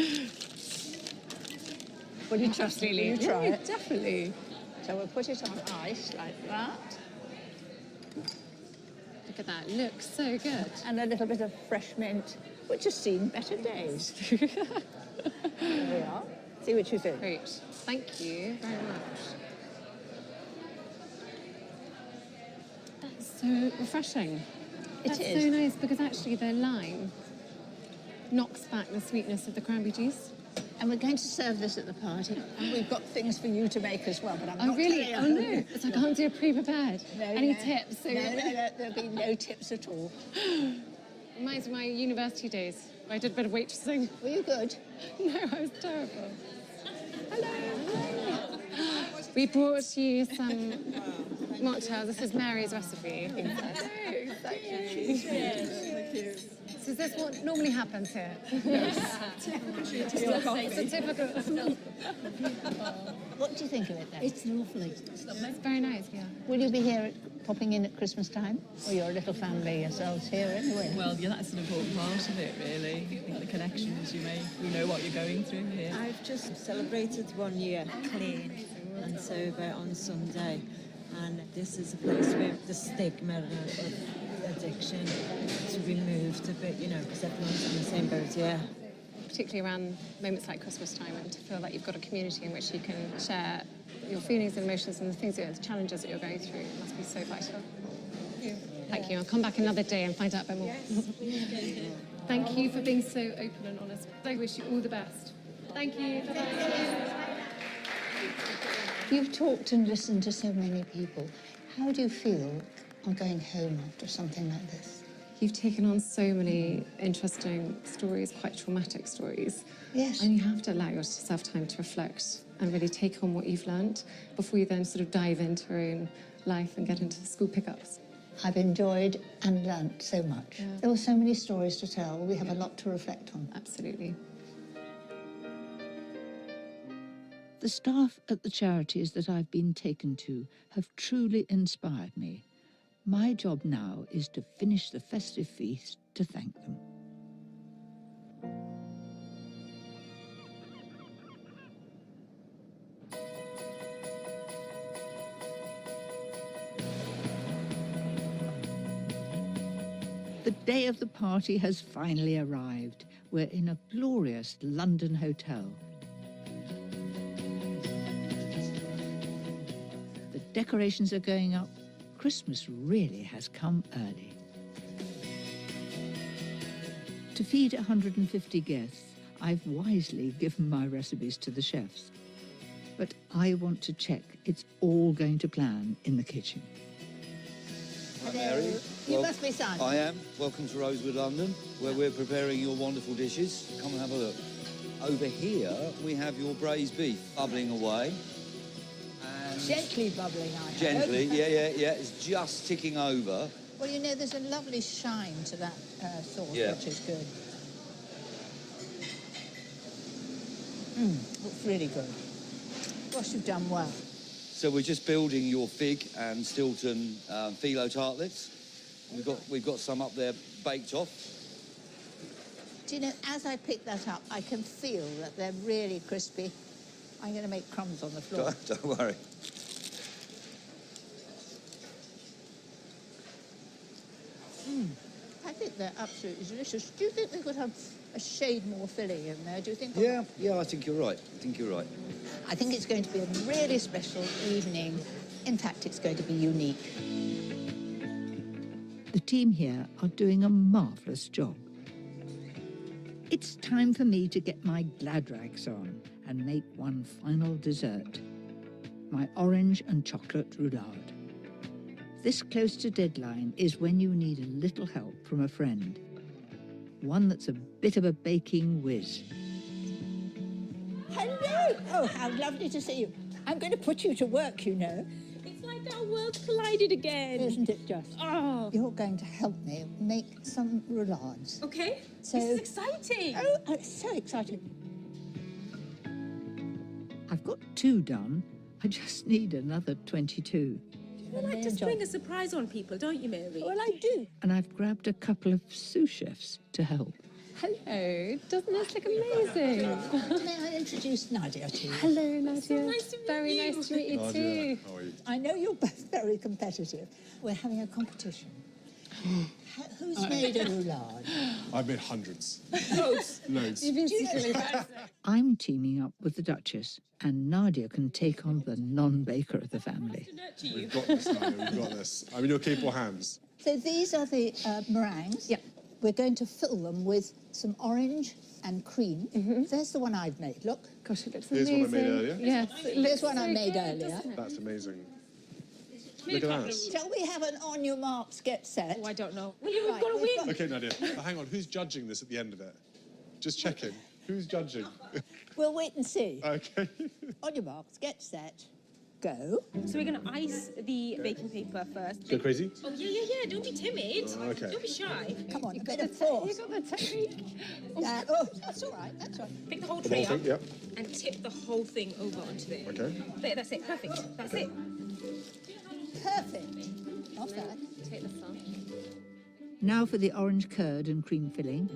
Will you trust me? Will you try it?
Definitely.
So we'll put it on ice like that.
Look at that. Looks so good.
And a little bit of fresh mint, which has seen better days. There we are. See what you think.
Great. Thank you very much. That's so refreshing. That's
is.
so nice because actually the lime knocks back the sweetness of the cranberry juice.
And we're going to serve this at the party. And we've got things for you to make as well, but I'm
Oh,
not
really?
telling you.
Oh, no. So I can't do a pre-prepared.
No,
Any
no.
tips?
No, there'll be no tips at all.
Reminds me of my university days where I did a bit of waitressing.
Were you good?
No, I was terrible. Hello. We brought you some mocktails. This is Mary's recipe. So is this what normally happens here? Yes. It's a typical.
What do you think of it then?
It's lovely.
It's very nice, yeah.
Will you be here popping in at Christmas time? Or you're a little family yourselves here anyway?
Well, yeah, that's an important part of it, really. I think the connections you make, you know what you're going through here.
I've just celebrated 1 year clean and sober on Sunday, and this is a place where the stigma of addiction is removed a bit, you know, because everyone's in the same boat here.
Particularly around moments like Christmas time, and to feel like you've got a community in which you can share your feelings and emotions and the challenges that you're going through. It must be so vital. Thank you. I'll come back another day and find out a bit more. Thank you for being so open and honest. I wish you all the best. Thank you.
You've talked and listened to so many people. How do you feel on going home after something like this?
You've taken on so many interesting stories, quite traumatic stories.
Yes.
And you have to allow yourself time to reflect and really take on what you've learned before you then sort of dive into your own life and get into the school pickups.
I've enjoyed and learnt so much.
Yeah.
There were so many stories to tell. We have a lot to reflect on.
Absolutely.
The staff at the charities that I've been taken to have truly inspired me. My job now is to finish the festive feast to thank them. The day of the party has finally arrived. We're in a glorious London hotel. The decorations are going up. Christmas really has come early. To feed 150 guests, I've wisely given my recipes to the chefs. But I want to check it's all going to plan in the kitchen.
Hi, Mary.
You must be Simon.
I am. Welcome to Rosewood, London, where we're preparing your wonderful dishes. Come and have a look. Over here, we have your braised beef bubbling away. And
Gently bubbling, I hope.
gently, yeah. It's just ticking over.
Well, you know, there's a lovely shine to that sauce,
Yeah.
which is good. Looks really good. Gosh, you've done well.
So we're just building your fig and Stilton phyllo tartlets. We've got some up there baked off.
Do you know, as I pick that up, I can feel that they're really crispy. I'm going to make crumbs on the floor.
Don't worry.
I think they're absolutely delicious. Do you think they could have a shade more filling in there? Do you think?
Yeah, I think you're right.
I think it's going to be a really special evening. In fact, it's going to be unique.
The team here are doing a marvellous job. It's time for me to get my glad rags on and make one final dessert. My orange and chocolate roulade. This close to deadline is when you need a little help from a friend. One that's a bit of a baking whiz.
Hello! Oh, how lovely to see you. I'm going to put you to work, you know.
It's like our worlds collided again.
Isn't it just?
Oh.
You're going to help me make some roulades.
Okay.
So,
this is exciting.
Oh, it's so exciting.
I've got 2 done. I just need another 22.
You like to spring a surprise on people, don't you, Mary?
Well, I do.
And I've grabbed a couple of sous chefs to help.
Hello, doesn't this look amazing?
May I introduce Nadia to you?
Hello, Nadia.
So nice to meet
Very
you.
nice to meet you too.
How are you?
I know you're both very competitive. We're having a competition. Who's made a roulade?
I've made hundreds.
Loads.
Loads.
You've been secretly proud.
I'm teaming up with the Duchess, and Nadia can take on the non-baker of the family.
We've got this, Nadia, we've got this. I'm in your capable hands.
So these are the meringues.
Yep.
We're going to fill them with some orange and cream. There's the one I've made. Look.
Gosh, it looks
Here's
amazing.
one I made earlier.
Yes, it looks
Here's one I
so
made
good,
earlier.
doesn't it?
That's amazing. Look at that.
Shall we have an on your marks, get set?
Oh, I don't know. Well, you've
Right,
got to
we've
win.
Okay, Nadia, hang on. Who's judging this at the end of it? Just checking. Who's judging?
We'll wait and see.
Okay.
On your marks, get set, go.
So we're going to ice the baking paper first.
Go crazy?
Oh, yeah. Don't be timid.
Oh, okay.
Don't be shy.
Come on, a bit of force.
You got the technique.
Oh, that's all right. That's all right.
Pick the whole
The
tray
whole
up
thing, yep.
and tip the whole thing over onto there.
Okay.
There, that's it. Perfect. That's it.
Perfect. Not bad.
Take the sun.
Now for the orange curd and cream filling.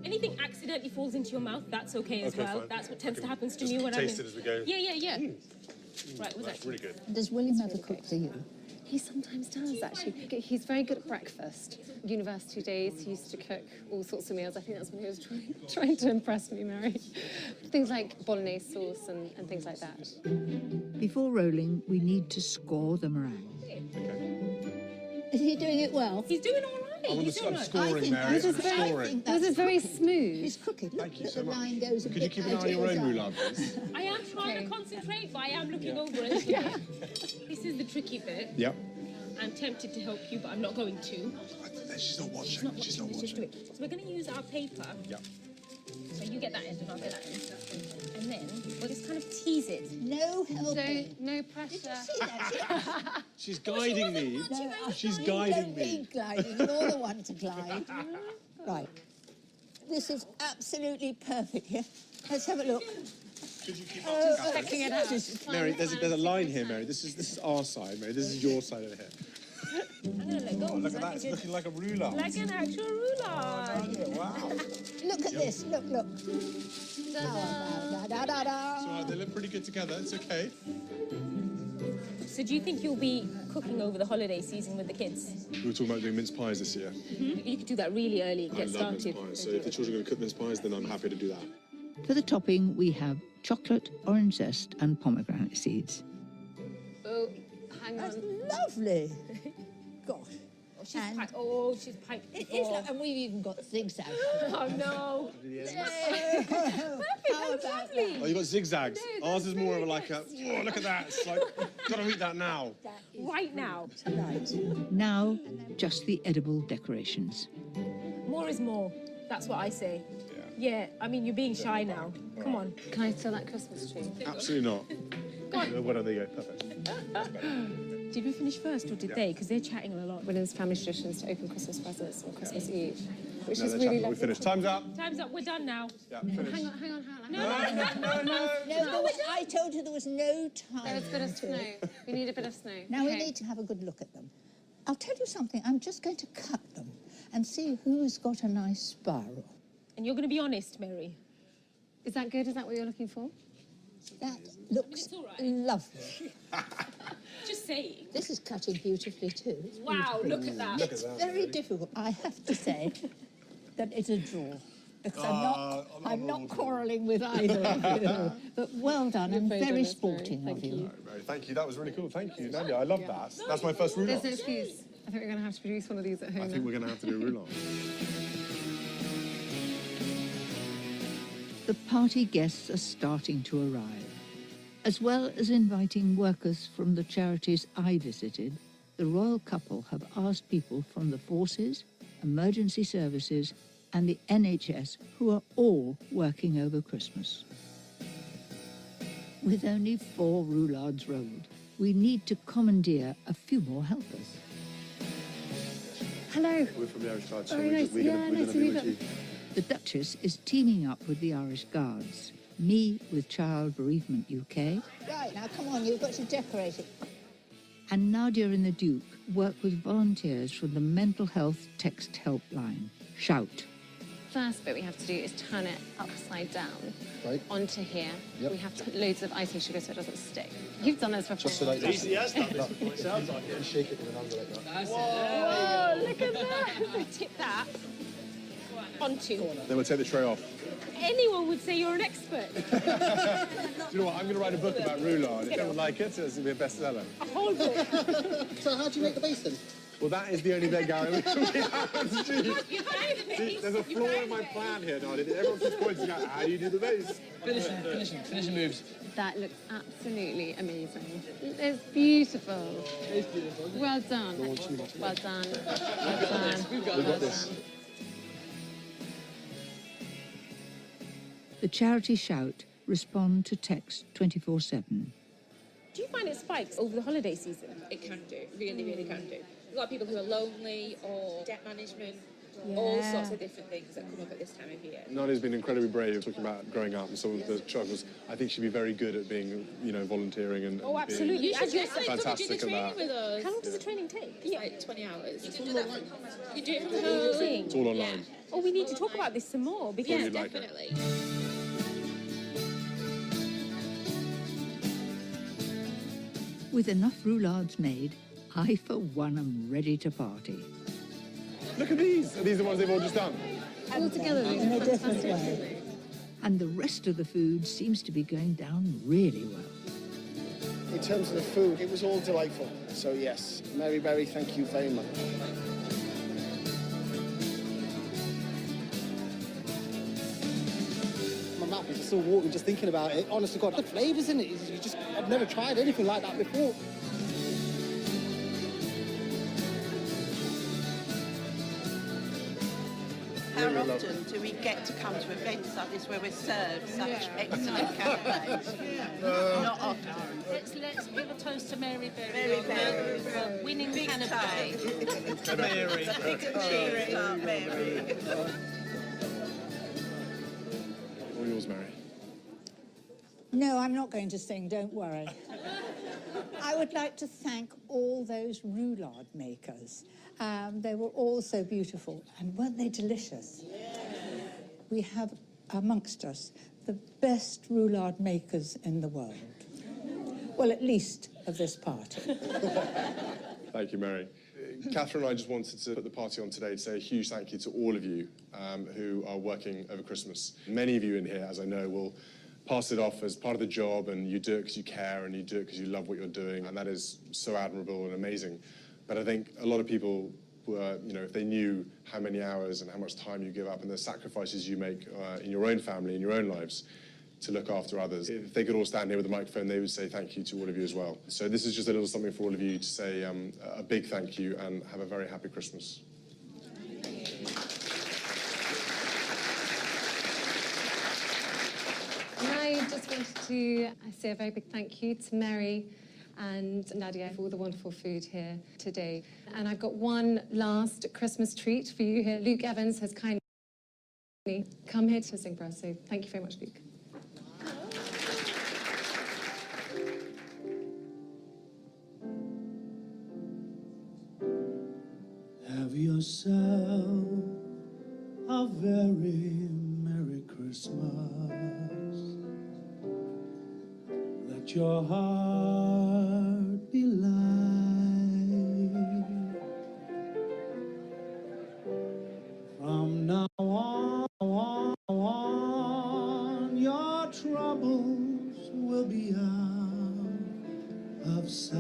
Anything accidentally falls into your mouth, that's okay as
Okay,
well.
fine.
That's what tends to happen to
Just
me when I'm
taste
in...
it as we go.
Yeah. Right, was
That's
that?
really good.
Does William ever cook for you?
He sometimes does, actually. He's very good at breakfast. University days, he used to cook all sorts of meals. I think that's when he was trying to impress me, Mary. Things like bolognese sauce and things like that.
Before rolling, we need to score the meringue.
Is he doing it well?
He's doing all right.
I'm scoring, Mary.
This
I'm
is very,
scoring.
This is very smooth.
It's crooked. Look,
Thank you
that
so
the
much.
line goes a
Could
bit
you keep an eye
out
on your
of
own
the
roulade, please?
I am trying to concentrate, but I am looking over it. This is the tricky bit.
Yep.
I'm tempted to help you, but I'm not going to.
She's not watching. She's not
Let's just do
watching.
it. So we're going to use our paper.
Yep.
So you get that end and I'll get that end. And then we'll just kind of tease it.
No helping.
No pressure.
See that?
She's guiding me.
No,
She's
you
guiding
don't
me.
need gliding. You're the one to glide. Right. This is absolutely perfect here. Let's have a look.
Could you keep
Checking it out.
Mary, there's a line here, Mary. This is our side, Mary. This is your side over here.
I'm going to let go.
Oh, look at that. It's looking like a roulade.
Like an actual roulade.
Wow.
Look at this. Look. Da, da, da, da.
It's all right. They look pretty good together. It's okay.
So do you think you'll be cooking over the holiday season with the kids?
We were talking about doing mince pies this year.
You could do that really early and
I
get
love mince
started.
pies. So if the children are going to cook mince pies, then I'm happy to do that.
For the topping, we have chocolate, orange zest, and pomegranate seeds.
Oh, hang
That's
on.
lovely. Gosh.
She's piped.
It is, and we've even got zigzag.
Oh no!
How How about that?
Oh, you got zigzags. Ours is more of a like a, oh, look at that. It's like, gotta eat that now.
Right now.
Now, just the edible decorations.
More is more. That's what I say. Yeah, I mean, you're being shy now. Come on.
Can I fill that Christmas tree?
Absolutely not.
Go on.
Well, there you go. Perfect.
Did we finish first or did they? Because they're chatting a lot.
William's family traditions to open Christmas presents on Christmas Eve, which
No,
is
they're
really
chatting.
lovely.
We finished. Time's up.
Time's up. We're done now.
Yeah,
Hang on, hang on.
No, I told you there was no time.
There was a bit of snow. We need a bit of snow.
Now we
Okay.
need to have a good look at them. I'll tell you something. I'm just going to cut them and see who's got a nice spiral.
And you're going to be honest, Mary.
Is that good? Is that what you're looking for?
That looks lovely.
Just saying.
This is cutting beautifully too. It's
Wow,
beautiful.
look at that.
It's very difficult. I have to say that it's a draw. Because I'm not quarrelling with either of you. But well done and very sporting of you.
Mary, thank you. That was really cool. Thank you, Nadia. I love that. That's my first
There's
roulade.
no excuse. I think we're going to have to produce one of these at home.
I think we're going to have to do a roulade.
The party guests are starting to arrive. As well as inviting workers from the charities I visited, the royal couple have asked people from the forces, emergency services, and the NHS who are all working over Christmas. With only 4 roulades rolled, we need to commandeer a few more helpers.
Hello.
We're from the Irish Guard, so
Very
we're
nice.
going
Yeah,
to
nice to
be
meet
with you.
The Duchess is teaming up with the Irish Guards, me with Child Bereavement UK,
Right, now come on, you've got to decorate it.
and Nadia and the Duke work with volunteers from the mental health text helpline, Shout.
First bit we have to do is turn it upside down onto here.
Yep.
We have to put loads of icing sugar so it doesn't stick. You've done this before.
Just so like that. Easy as that. It sounds like it. You shake it with an hand like that.
Whoa, look at that. Tip that onto.
Then we'll take the tray off.
Anyone would say you're an expert.
Do you know what? I'm going to write a book about roulade. If anyone like it, it's going to be a bestseller.
A whole book.
So how do you make the base then?
Well, that is the only bit, Gary. We haven't seen. See, there's a flaw in my plan here, Nadia. Everyone's just pointing out, how do you do the base?
Finishing moves.
That looks absolutely amazing. It's beautiful.
It's beautiful.
Well done. Well done. Well done.
We've got this.
The charity Shout respond to text 24/7.
Do you find it spikes over the holiday season?
It can do, really, really can do. We've got people who are lonely or debt management, all sorts of different things that come up at this time of year.
Nadia's been incredibly brave talking about growing up and some of the struggles. I think she'd be very good at being, volunteering and
Oh, absolutely.
You should
being fantastic
do the
at
training
that.
with us.
How long does the training take?
It's like 20 hours. You can do that. You do it from
Amazing.
home.
It's all online.
Oh, we need to talk about this some more because
you'd like it.
Definitely.
With enough roulades made, I, for one, am ready to party.
Look at these. Are these the ones they've all just done?
All together, these
In
are
a different
fantastic.
way.
And the rest of the food seems to be going down really well.
In terms of the food, it was all delightful. So yes, Mary Berry, thank you very much. My mouth is still watering just thinking about it. Honestly, God, the flavours in it. I've never tried anything like that before.
How often do we get to come to events like this where we're served such excellent canapes? Not often.
Let's give a toast to Mary Berry.
Mary Berry.
For winning
Big
canapé.
Mary. Cheers, Aunt Mary.
All yours, Mary.
No, I'm not going to sing, don't worry. I would like to thank all those roulade makers. They were all so beautiful, and weren't they delicious? We have amongst us the best roulade makers in the world. Well, at least of this party.
Thank you, Mary. Catherine and I just wanted to put the party on today to say a huge thank you to all of you who are working over Christmas. Many of you in here, as I know, will pass it off as part of the job, and you do it because you care and you do it because you love what you're doing, and that is so admirable and amazing. But I think a lot of people were, if they knew how many hours and how much time you give up and the sacrifices you make in your own family, in your own lives,
to look after others. If they could all stand here with a microphone, they would say thank you to all of you as well. So this is just a little something for all of you to say a big thank you and have a very happy Christmas.
And I just wanted to say a very big thank you to Mary and Nadia for all the wonderful food here today. And I've got one last Christmas treat for you here. Luke Evans has kindly come here to sing for us, so thank you very much, Luke.
Have yourself a very Merry Christmas. Let your heart be light. From now on, your troubles will be out of sight.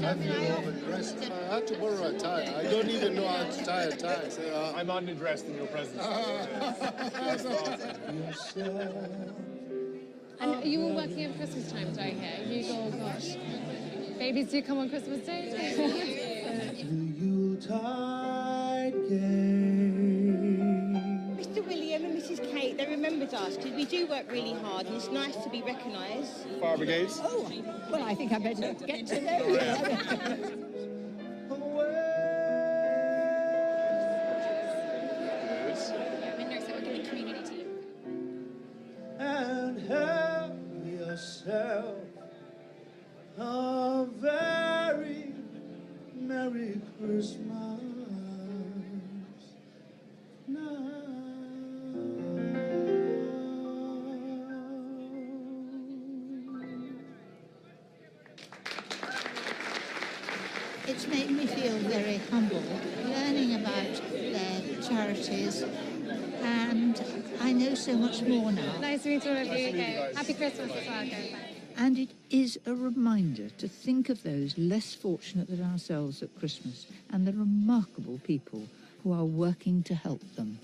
I feel overdressed. I had to borrow a tie. I don't even know how to tie a tie. So,
I'm underdressed in your presence.
And are you all working at Christmas time, do I hear? You go, oh gosh. Babies do come on Christmas Day.
The Yuletide game.
Mr. William and Mrs. Kate, they remembered us because we do work really hard and it's nice to be recognised.
Fire brigades?
Oh, well, I think I better get to know you.
And have yourself a very Merry Christmas now.
It's made me feel very humble, learning about their charities, and I know so much more now.
Nice to meet all of you. Okay. Happy Christmas as well. Okay, bye.
And it is a reminder to think of those less fortunate than ourselves at Christmas and the remarkable people who are working to help them.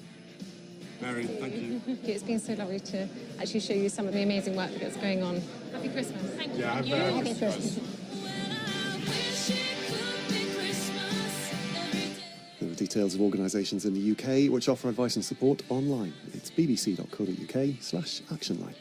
Mary, thank you.
It's been so lovely to actually show you some of the amazing work that's going on. Happy Christmas. Thank you.
Yeah,
Happy Christmas.
There are details of organisations in the UK which offer advice and support online. It's bbc.co.uk/actionline.